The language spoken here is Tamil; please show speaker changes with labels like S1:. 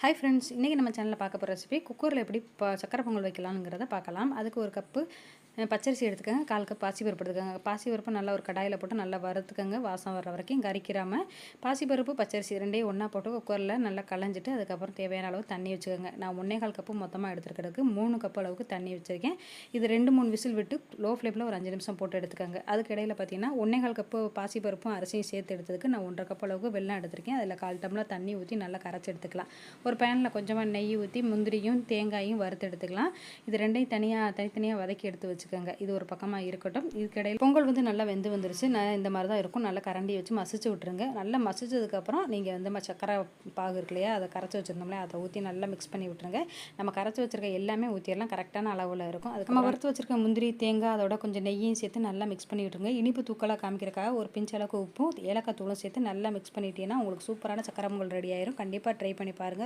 S1: ஹாய் ஃப்ரெண்ட்ஸ், இன்றைக்கி நம்ம சேனலில் பார்க்க போகிற ரெசிபி குக்கரில் எப்படி சக்கரை பொங்கல் வைக்கலாம்ங்கிறத பார்க்கலாம். அதுக்கு ஒரு கப்பு பச்சரிசி எடுத்துக்கோங்க, 1/4 கப் பாசிப்பருப்பு எடுத்துக்கோங்க. பாசிப்பருப்பு நல்லா ஒரு கடாயில் போட்டு நல்லா வறுத்துக்கோங்க, வாசம் வர்ற வரைக்கும் கறிக்கிறாமல். பாசிப்பருப்பு பச்சரிசி ரெண்டையும் ஒன்றா போட்டு குக்கரில் நல்லா களைஞ்சிட்டு அதுக்கப்புறம் தேவையான அளவு தண்ணி வச்சுக்கோங்க. நான் 1/4 கப்பு மொத்தமாக எடுத்துக்கிறதுக்கு 3 கப் அளவுக்கு தண்ணி வச்சுருக்கேன். இது 2-3 விசில் விட்டு லோ ஃப்ளேமில் ஒரு 5 நிமிஷம் போட்டு எடுத்துக்கோங்க. அதுக்கு இடையில் பார்த்தீங்கன்னா 1/4 கப்பு பாசிப்பருப்பும் அரிசியும் சேர்த்து எடுத்ததுக்கு நான் 1/2 கப் அளவுக்கு வெல்லம் எடுத்திருக்கேன். அதில் 1/4 டம்ளர் தண்ணி ஊற்றி நல்லா கரைச்சி எடுத்துக்கலாம். ஒரு பேனில் கொஞ்சமாக நெய் ஊற்றி முந்திரியும் தேங்காயும் வறுத்து எடுத்துக்கலாம். இது ரெண்டையும் தனித்தனியாக வதக்கி எடுத்து வச்சுக்கோங்க. இது ஒரு பக்கமாக இருக்கட்டும். இதுக்கிடையில் பொங்கல் நல்லா வெந்து வந்துருச்சு. இந்த மாதிரி தான் இருக்கும். நல்லா கரண்டி வச்சு மசிச்சு விட்டுருங்க. நல்லா மசிச்சதுக்கப்புறம் நீங்கள் சக்கரை பாகு இருக்கு இல்லையா, அதை கரைச்சி வச்சுருந்தோம்ல, அதை ஊற்றி நல்லா மிக்ஸ் பண்ணி விட்டுருங்க. நம்ம கரைச்சி வச்சுருக்க எல்லாமே ஊற்றிடலாம், கரெக்டான அளவில் இருக்கும். அதுக்கு நம்ம வறுத்து வச்சுருக்க முந்திரி தேங்காய் அதோட கொஞ்சம் நெய்யும் சேர்த்து நல்லா மிக்ஸ் பண்ணி விட்டுருங்க. இனிப்பு தூக்கலாக காமிக்கிறக்காக ஒரு பிஞ்ச் அளவுக்கு உப்பும் ஏலக்காய் தூளும் சேர்த்து நல்லா மிக்ஸ் பண்ணிட்டீங்கன்னா உங்களுக்கு சூப்பரான சக்கரை பொங்கல் ரெடி ஆயிரும். கண்டிப்பாக ட்ரை பண்ணி பாருங்கள்.